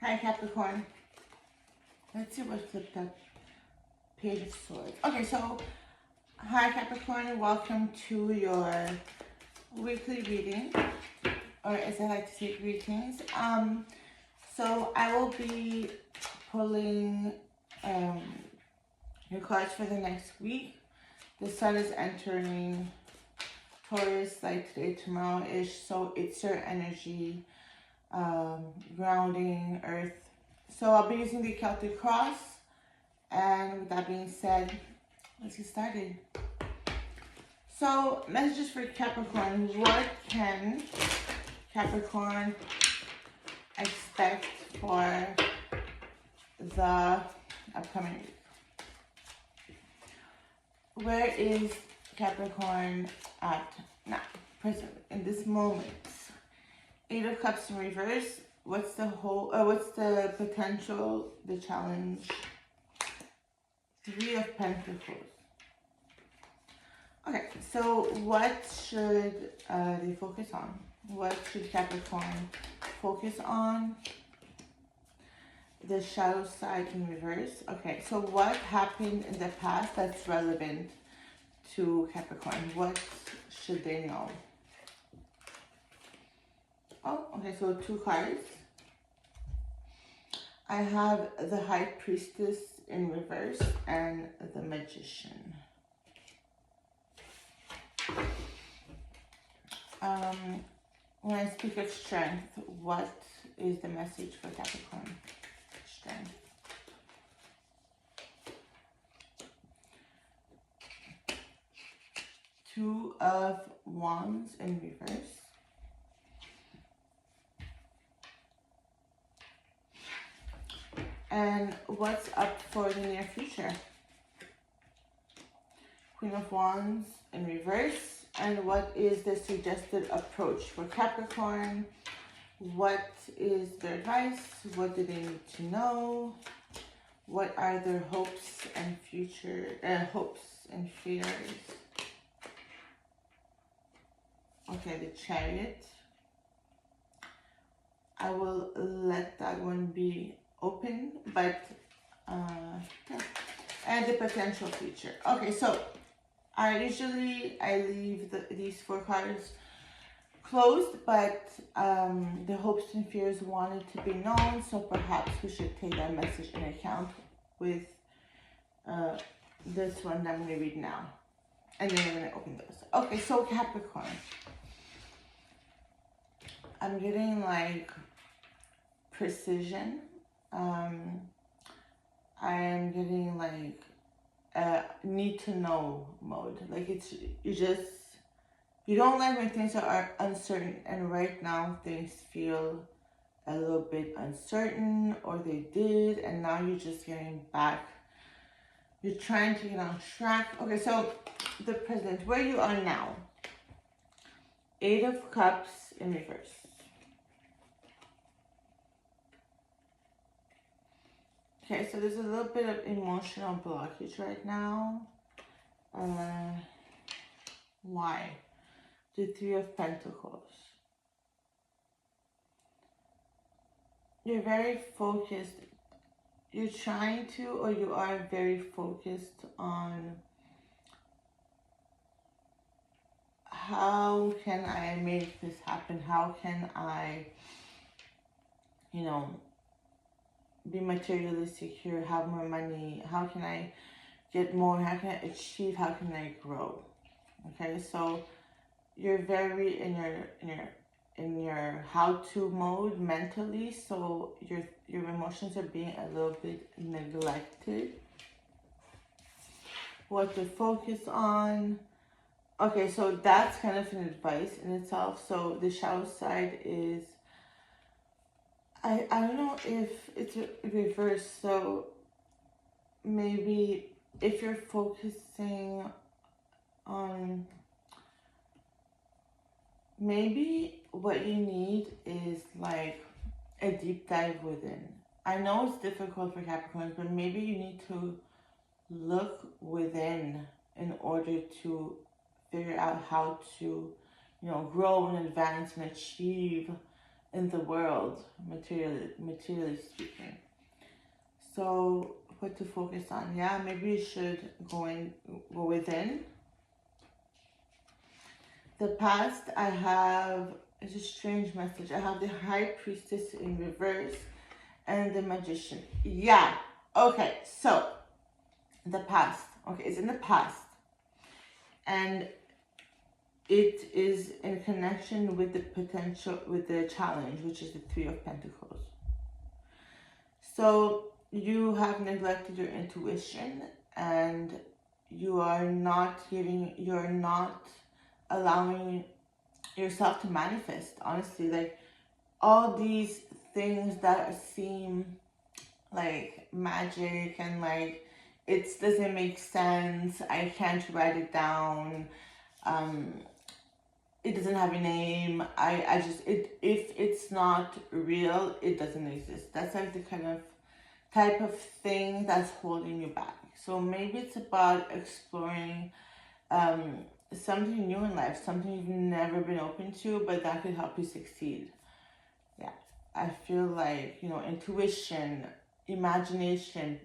Hi Capricorn. Let's see what flipped up. Page of Swords. Okay, so hi Capricorn, welcome to your weekly reading, or as I like to say, greetings. So I will be pulling your cards for the next week. The sun is entering Taurus like today, tomorrow-ish, so it's your energy, grounding, earth. So I'll be using the Celtic cross, and with that being said, let's get started. So, messages for Capricorn. What can Capricorn expect for the upcoming week? Where is Capricorn at now, present, in this moment? Eight of Cups in reverse. What's the potential, the challenge? Three of Pentacles. Okay, so what should they focus on? What should Capricorn focus on? The shadow side in reverse. Okay, so what happened in the past that's relevant to Capricorn? What should they know? Oh, okay, so two cards. I have the High Priestess in reverse and the Magician. When I speak of strength, what is the message for Capricorn? Strength. Two of Wands in reverse. And what's up for the near future? Queen of Wands in reverse. And what is the suggested approach for Capricorn? What is their advice? What do they need to know? What are their hopes and hopes and fears? Okay, the Chariot. I will let that one be open, but yeah. And the potential future. Okay, so I leave these four cards closed, but the hopes and fears wanted to be known, so perhaps we should take that message in account with this one that I'm going to read now. And then we're going to open those. Okay, so Capricorn. I'm getting like precision. I am getting like need to know mode. Like you don't like when things are uncertain, and right now things feel a little bit uncertain, or they did, and now you're just getting back. You're trying to get on track. Okay, so the present, where you are now. Eight of Cups in reverse. Okay, so there's a little bit of emotional blockage right now. Why? The Three of Pentacles. You're very focused. You're trying to, or you are very focused on how can I make this happen? How can I, be materially secure, have more money? How can I get more? How can I achieve? How can I grow? Okay, so you're very in your how-to mode mentally, so your emotions are being a little bit neglected. What to focus on? Okay, so that's kind of an advice in itself. So the shadow side is, I don't know if it's reversed, so maybe if you're focusing on, maybe what you need is like a deep dive within. I know it's difficult for Capricorns, but maybe you need to look within in order to figure out how to, grow and advance and achieve in the world, materially speaking. So what to focus on? Yeah, maybe you should go within. The past, I have, it's a strange message. I have the High Priestess in reverse and the Magician. Yeah, okay, so the past, okay, it's in the past. And it is in connection with the potential, with the challenge, which is the Three of Pentacles. So you have neglected your intuition, and you're not allowing yourself to manifest, honestly. Like, all these things that seem like magic and like it doesn't make sense, I can't write it down, it doesn't have a name, I just, if it's not real, it doesn't exist. That's like the type of thing that's holding you back. So maybe it's about exploring something new in life, something you've never been open to, but that could help you succeed. Yeah, I feel like, you know, intuition, imagination,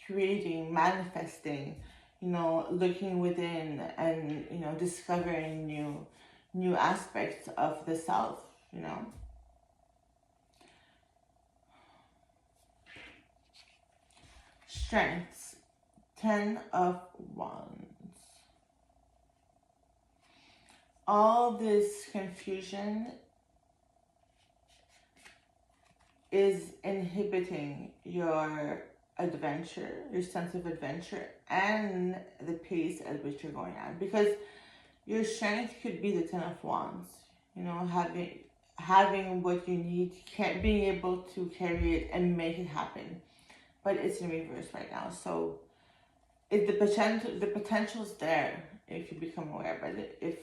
creating, manifesting, you know, looking within and, you know, discovering new aspects of the self, you know. Strengths, 10 of Wands. All this confusion is inhibiting your adventure, your sense of adventure, and the pace at which you're going at. Because your strength could be the 10 of Wands, you know, having what you need, being able to carry it and make it happen. But it's in reverse right now. So the potential's there if you become aware, but if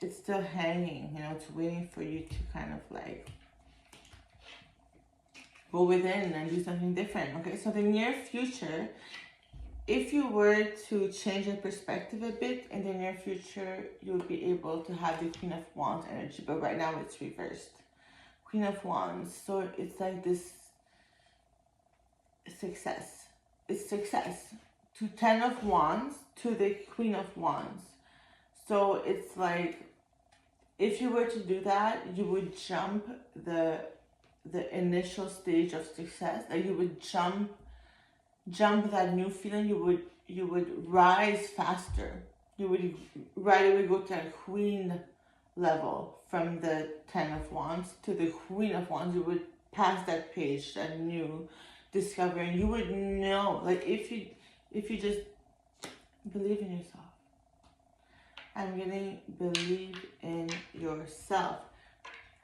it's still hanging, you know, it's waiting for you to kind of like go within and do something different. Okay, so the near future, if you were to change your perspective a bit, in the near future, you'll be able to have the Queen of Wands energy, but right now it's reversed. Queen of Wands, so it's like this success. It's success. To 10 of Wands, to the Queen of Wands. So it's like, if you were to do that, you would jump the initial stage of success. Like, you would jump that new feeling. You would rise faster. You would right away go to that Queen level from the 10 of Wands to the Queen of Wands. You would pass that page, that new discovery, and you would know, like, if you just believe in yourself. I'm getting believe in yourself.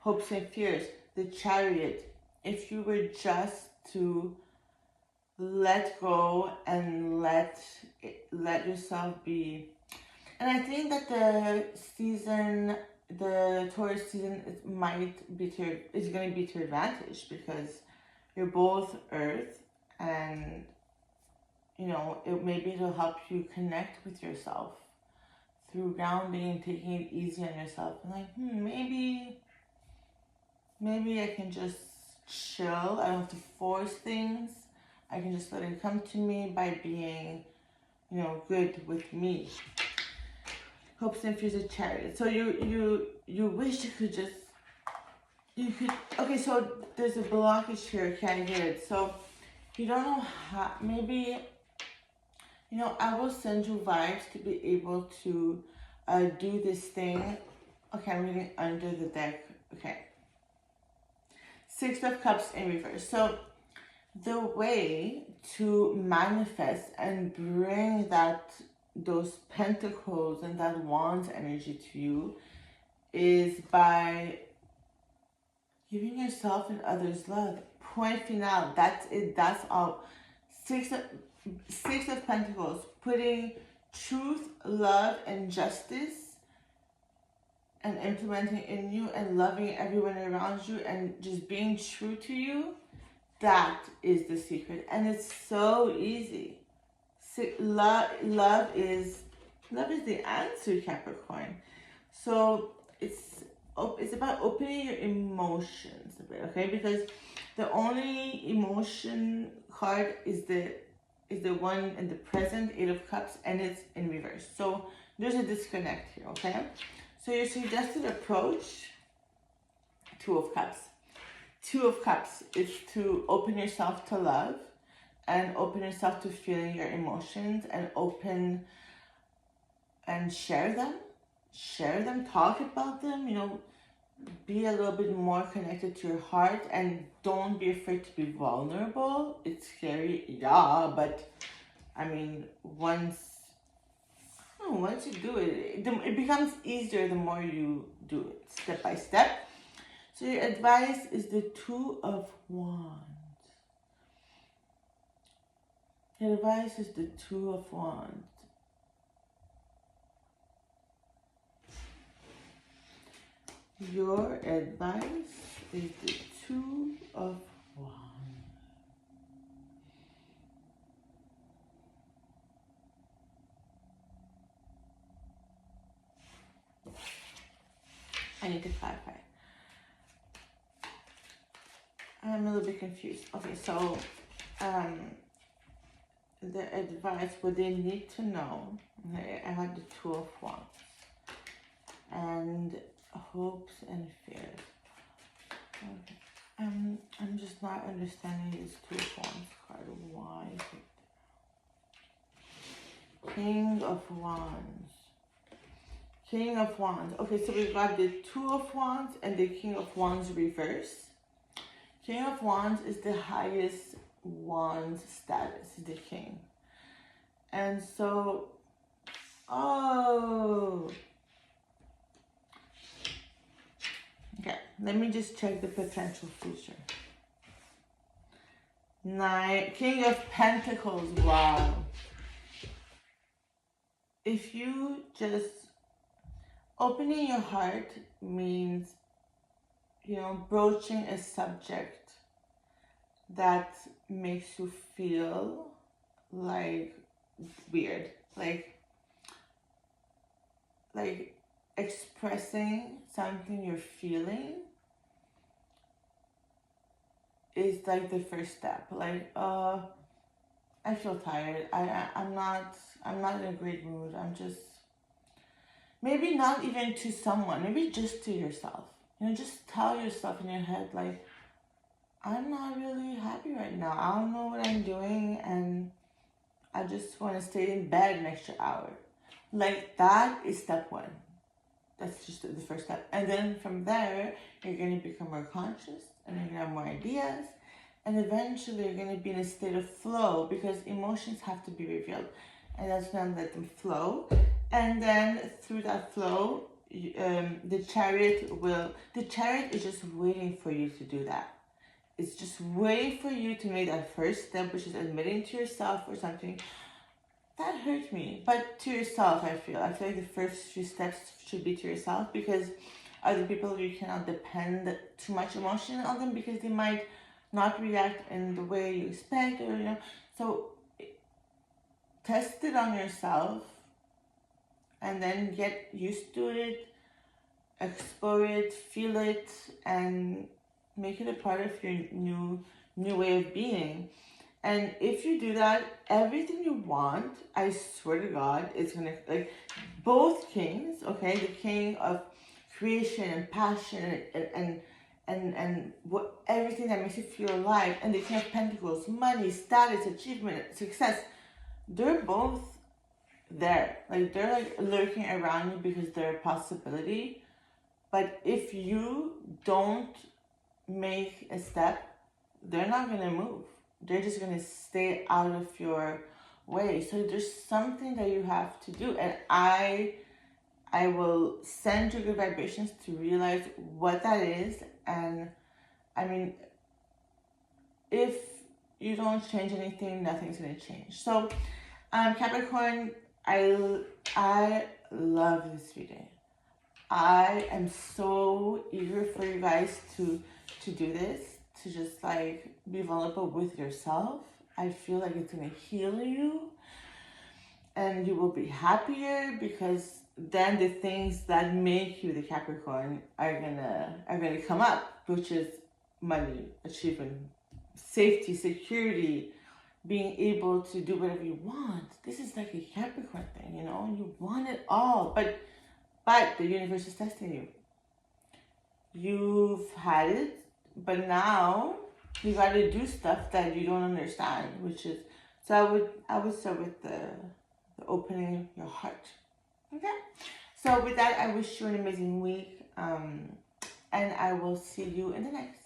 Hopes and fears, the Chariot. If you were just to let go and let yourself be. And I think that the Taurus season is going to be to your advantage, because you're both Earth, and you know, maybe it'll help you connect with yourself through grounding and taking it easy on yourself. And like, maybe I can just chill. I don't have to force things. I can just let it come to me by being, you know, good with me. Hopes and fears, a Chariot. So you wish you could, okay, so there's a blockage here, can't get it. So you don't know how, maybe, you know, I will send you vibes to be able to do this thing. Okay, I'm reading under the deck. Okay. 6 of Cups in reverse. So the way to manifest and bring those pentacles and that Wands energy to you is by giving yourself and others love. Point final. That's it. That's all. Six of Pentacles. Putting truth, love, and justice, and implementing in you, and loving everyone around you, and just being true to you. That is the secret, and it's so easy. Love is the answer, Capricorn. So it's about opening your emotions a bit, okay? Because the only emotion card is the one in the present, Eight of Cups, and it's in reverse. So there's a disconnect here, okay? So your suggested approach, Two of Cups. Two of Cups is to open yourself to love and open yourself to feeling your emotions and open and share them, talk about them, you know, be a little bit more connected to your heart and don't be afraid to be vulnerable. It's scary, yeah, but I mean, once you do it, it becomes easier the more you do it, step by step. So your advice is the Two of Wands. Your advice is the Two of Wands. Your advice is the Two of Wands. I need to clarify. I'm a little bit confused. Okay, so the advice, what they need to know, okay, I have the Two of Wands. And hopes and fears. Okay. I'm just not understanding this Two of Wands card. Why is it? King of Wands. King of Wands. Okay, so we've got the Two of Wands and the King of Wands reverse. King of Wands is the highest Wands status, the King. And so, oh. Okay, let me just check the potential future. King of Pentacles, wow. If you just, opening your heart means, you know, broaching a subject that makes you feel like weird, like expressing something you're feeling is like the first step. Like, I feel tired. I'm not in a great mood. I'm just, maybe not even to someone, maybe just to yourself. You know, just tell yourself in your head, like, I'm not really happy right now. I don't know what I'm doing and I just want to stay in bed an extra hour. Like, that is step one. That's just the first step. And then from there, you're going to become more conscious and you're going to have more ideas. And eventually you're going to be in a state of flow because emotions have to be revealed. And that's when let them flow. And then through that flow, the chariot is just waiting for you to do that. It's just waiting for you to make that first step, which is admitting to yourself or something. That hurt me. But to yourself, I feel like the first few steps should be to yourself because other people, you cannot depend too much emotion on them because they might not react in the way you expect or, you know. So test it on yourself and then get used to it, explore it, feel it, and make it a part of your new way of being. And if you do that, everything you want, I swear to God, it's gonna, like, both kings, okay, the king of creation and passion and what, everything that makes you feel alive, and the King of Pentacles, money, status, achievement, success, they're both there. Like, they're like lurking around you because they're a possibility. But if you don't make a step, they're not gonna move. They're just gonna stay out of your way. So there's something that you have to do, and I will send you good vibrations to realize what that is. And I mean, if you don't change anything, nothing's gonna change. So Capricorn, I love this video. I am so eager for you guys to do this, to just like be vulnerable with yourself. I feel like it's gonna heal you and you will be happier because then the things that make you the Capricorn are gonna come up, which is money, achievement, safety, security, being able to do whatever you want. This is like a Capricorn thing, you know. You want it all, but the universe is testing you. You've had it, but now you got to do stuff that you don't understand, which is, so I would start with the opening your heart. Okay, so with that, I wish you an amazing week, and I will see you in the next.